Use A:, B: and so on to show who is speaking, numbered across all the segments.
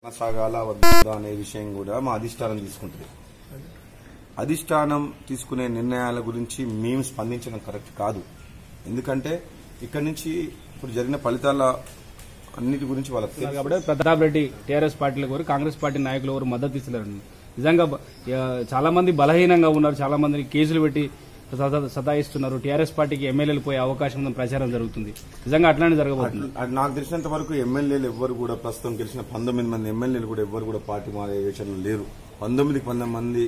A: కొనసాగాల వద్దా అనే విషయం కూడా మా అధిష్టానం తీసుకుంటుంది. అధిష్టానం తీసుకునే నిర్ణయాల గురించి మేము స్పందించడం కరెక్ట్ కాదు. ఎందుకంటే ఇక్కడి నుంచి ఇప్పుడు జరిగిన ఫలితాల అన్నిటి గురించి వాళ్ళకి
B: కాబట్టి ప్రతాప్ రెడ్డి టీఆర్ఎస్ పార్టీలకు ఎవరు కాంగ్రెస్ పార్టీ నాయకులు ఎవరు మద్దతు ఇస్తున్నారు. నిజంగా చాలా మంది బలహీనంగా ఉన్నారు, చాలా మందిని కేసులు పెట్టి సతాయిస్తున్నారు. టీఆర్ఎస్ పార్టీకి ఎమ్మెల్యేలు పోయే అవకాశం ఉందని ప్రచారం జరుగుతుంది. నిజంగా అట్లానే జరగబోతుంది.
A: నాకు తెలిసినంత వరకు ఎమ్మెల్యేలు ఎవ్వరు కూడా ప్రస్తుతం గెలిచిన 19 మంది ఎమ్మెల్యేలు కూడా ఎవ్వరు కూడా పార్టీ మారే యోచనలు లేరు. 19 మంది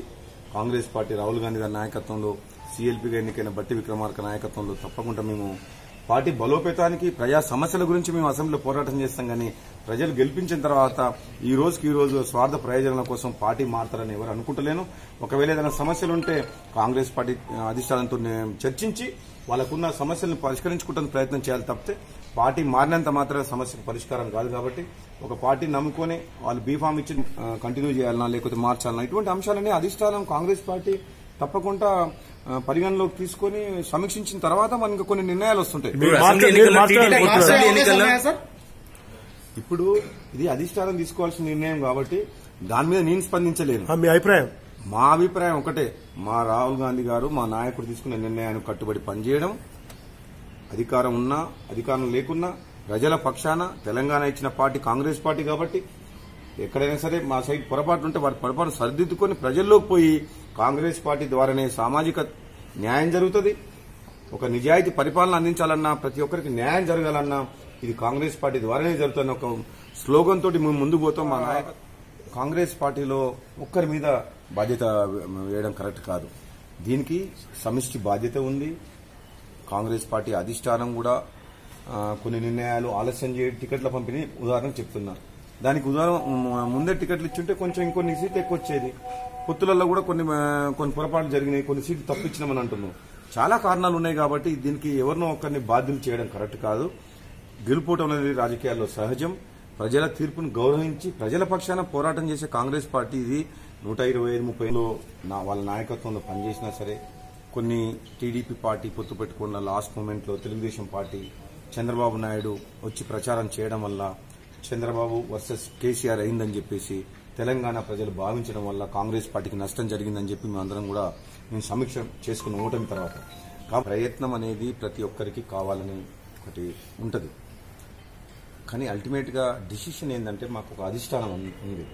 A: కాంగ్రెస్ పార్టీ రాహుల్ గాంధీ గారి నాయకత్వంలో, సీఎల్పీగా ఎన్నికైన బట్టి విక్రమార్క నాయకత్వంలో తప్పకుండా మేము పార్టీ బలోపేతానికి ప్రజా సమస్యల గురించి మేము అసెంబ్లీలో పోరాటం చేస్తాం. కానీ ప్రజలు గెలిపించిన తర్వాత ఈ రోజు స్వార్థ ప్రయోజనాల కోసం పార్టీ మారుతారని ఎవరు అనుకుంటలేను. ఒకవేళ ఏదైనా సమస్యలుంటే కాంగ్రెస్ పార్టీ అధిష్టానంతో చర్చించి వాళ్ళకున్న సమస్యలను పరిష్కరించుకుంటానికి ప్రయత్నం చేయాలి తప్పితే పార్టీ మారినంత మాత్రమే సమస్యకు పరిష్కారం కాదు. కాబట్టి ఒక పార్టీ నమ్ముకొని వాళ్ళు బీఫామ్ ఇచ్చి కంటిన్యూ చేయాలన్నా లేకపోతే మార్చాలన్నా ఇటువంటి అంశాలన్నీ అధిష్టానం కాంగ్రెస్ పార్టీ తప్పకుండా పరిగణలోకి తీసుకుని సమీక్షించిన తర్వాత మనకి కొన్ని నిర్ణయాలు వస్తుంటాయి. ఇప్పుడు ఇది అధిష్టానం తీసుకోవాల్సిన నిర్ణయం కాబట్టి దాని మీద నేను స్పందించలేను.
C: మీ అభిప్రాయం?
A: మా అభిప్రాయం ఒకటే, మా రాహుల్ గాంధీ గారు మా నాయకుడు తీసుకున్న నిర్ణయాన్ని కట్టుబడి పనిచేయడం, అధికారం ఉన్నా అధికారం లేకున్నా ప్రజల పక్షాన తెలంగాణ ఇచ్చిన పార్టీ కాంగ్రెస్ పార్టీ కాబట్టి ఎక్కడైనా సరే మా సైడ్ పొరపాటు ఉంటే వాటి పొరపాటు సరిదిద్దుకొని ప్రజల్లోకి పోయి కాంగ్రెస్ పార్టీ ద్వారానే సామాజిక న్యాయం జరుగుతుంది. ఒక నిజాయితీ పరిపాలన అందించాలన్నా, ప్రతి ఒక్కరికి న్యాయం జరగాలన్నా ఇది కాంగ్రెస్ పార్టీ ద్వారానే జరుగుతుంది. ఒక స్లోగన్ తోటి మేము ముందుకు పోతాం. మా నాయక కాంగ్రెస్ పార్టీలో ఒక్కరి మీద బాధ్యత వేయడం కరెక్ట్ కాదు. దీనికి సమిష్టి బాధ్యత ఉంది. కాంగ్రెస్ పార్టీ అధిష్టానం కూడా కొన్ని నిర్ణయాలు ఆలస్యం చేయ టికెట్ల పంపిణీ ఉదాహరణ చెప్తున్నా. దానికి ఉదాహరణ ముందే టికెట్లు ఇచ్చుంటే కొంచెం ఇంకొన్ని సీట్లు ఎక్కువ వచ్చేది. పొత్తులలో కూడా కొన్ని పొరపాట్లు జరిగినాయి, కొన్ని సీట్లు తప్పించినామని అంటున్నాం. చాలా కారణాలు ఉన్నాయి కాబట్టి దీనికి ఎవరినో ఒకరిని బాధ్యులు చేయడం కరెక్ట్ కాదు. గెలుపోవటం అనేది రాజకీయాల్లో సహజం. ప్రజల తీర్పును గౌరవించి ప్రజల పక్షాన పోరాటం చేసే కాంగ్రెస్ పార్టీ ఇది 125-30లో వాళ్ళ నాయకత్వంలో పనిచేసినా సరే కొన్ని టీడీపీ పార్టీ పొత్తు పెట్టుకున్న లాస్ట్ మూమెంట్లో తెలుగుదేశం పార్టీ చంద్రబాబు నాయుడు వచ్చి ప్రచారం చేయడం వల్ల చంద్రబాబు వర్సెస్ కేసీఆర్ అయిందని చెప్పేసి తెలంగాణ ప్రజలు భావించడం వల్ల కాంగ్రెస్ పార్టీకి నష్టం జరిగిందని చెప్పి మేమందరం కూడా మేము సమీక్ష చేసుకున్న ఓటమి తర్వాత ప్రయత్నం అనేది ప్రతి ఒక్కరికి కావాలని ఒకటి ఉంటుంది. కానీ అల్టిమేట్ గా డిసిషన్ ఏంటంటే మాకు ఒక అధిష్టానం ఉంది.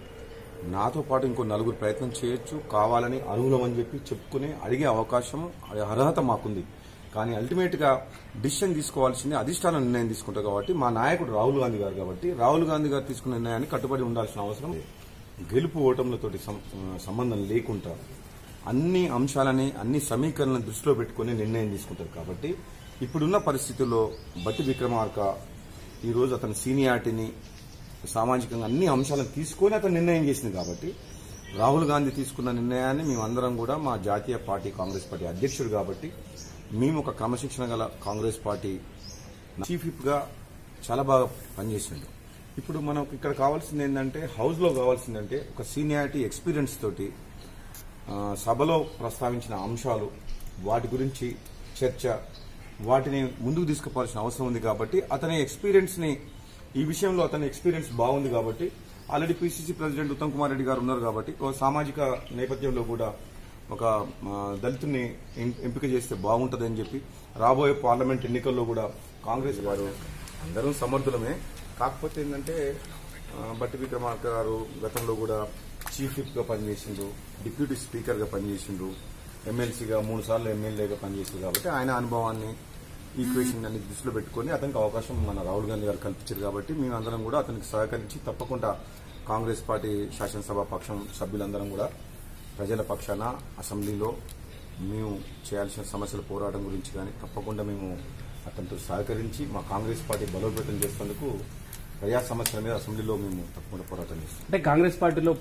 A: నాతో పాటు ఇంకో నలుగురు ప్రయత్నం చేయొచ్చు, కావాలని అర్హులమని చెప్పి చెప్పుకునే అడిగే అవకాశం అర్హత మాకుంది. కానీ అల్టిమేట్ గా డిసిషన్ తీసుకోవాల్సింది అధిష్టానం నిర్ణయం తీసుకుంటారు. కాబట్టి మా నాయకుడు రాహుల్ గాంధీ గారు కాబట్టి రాహుల్ గాంధీ గారు తీసుకున్న నిర్ణయాన్ని కట్టుబడి ఉండాల్సిన అవసరం. గెలుపు ఓటములతోటి సంబంధం లేకుండా అన్ని అంశాలని అన్ని సమీకరణలను దృష్టిలో పెట్టుకుని నిర్ణయం తీసుకుంటారు. కాబట్టి ఇప్పుడున్న పరిస్థితుల్లో బట్టి విక్రమార్క ఈరోజు అతని సీనియారిటీని సామాజికంగా అన్ని అంశాలను తీసుకుని అతను నిర్ణయం చేసింది. కాబట్టి రాహుల్ గాంధీ తీసుకున్న నిర్ణయాన్ని మేమందరం కూడా మా జాతీయ పార్టీ కాంగ్రెస్ పార్టీ అధ్యక్షుడు కాబట్టి మేము ఒక క్రమశిక్షణ గల కాంగ్రెస్ పార్టీ చీఫ్ విప్ గా చాలా బాగా పనిచేసిండు. ఇప్పుడు మనకు ఇక్కడ కావాల్సింది ఏంటంటే హౌస్ లో కావాల్సిందంటే ఒక సీనియారిటీ ఎక్స్పీరియన్స్ తోటి సభలో ప్రస్తావించిన అంశాలు వాటి గురించి చర్చ వాటిని ముందుకు తీసుకుపోవాల్సిన అవసరం ఉంది. కాబట్టి అతని ఎక్స్పీరియన్స్ ని ఈ విషయంలో అతని ఎక్స్పీరియన్స్ బాగుంది కాబట్టి already PCC president Uttam Kumar Reddy గారు ఉన్నారు కాబట్టి ఒక సామాజిక నేపథ్యంలో కూడా ఒక దళితుని ఎంపిక చేస్తే బాగుంటుందని చెప్పి రాబోయే పార్లమెంట్ ఎన్నికల్లో కూడా కాంగ్రెస్ గారు అందరూ సమర్థులమే. కాకపోతే ఏంటంటే బట్టి విక్రమార్క గారు గతంలో కూడా చీఫ్ విప్ గా పనిచేసిండు, డిప్యూటీ స్పీకర్ గా పనిచేసిండు, ఎమ్మెల్సీగా 3 సార్లు ఎమ్మెల్యేగా పనిచేసిండు. కాబట్టి ఆయన అనుభవాన్ని ఈక్వేషన్ అన్ని దృష్టిలో పెట్టుకుని అతనికి అవకాశం మన రాహుల్ గాంధీ గారు కల్పించారు. కాబట్టి మేమందరం కూడా అతనికి సహకరించి తప్పకుండా కాంగ్రెస్ పార్టీ శాసనసభ పక్షం సభ్యులందరం కూడా ప్రజల పక్షాన అసెంబ్లీలో మేము చేయాల్సిన సమస్యల పోరాటం గురించి కానీ తప్పకుండా మేము అతనితో సహకరించి మా కాంగ్రెస్ పార్టీ బలోపేతం చేసేందుకు ప్రజా సమస్యల మీద అసెంబ్లీలో మేము తప్పకుండా పోరాటం చేస్తాం.
B: అంటే కాంగ్రెస్ పార్టీలో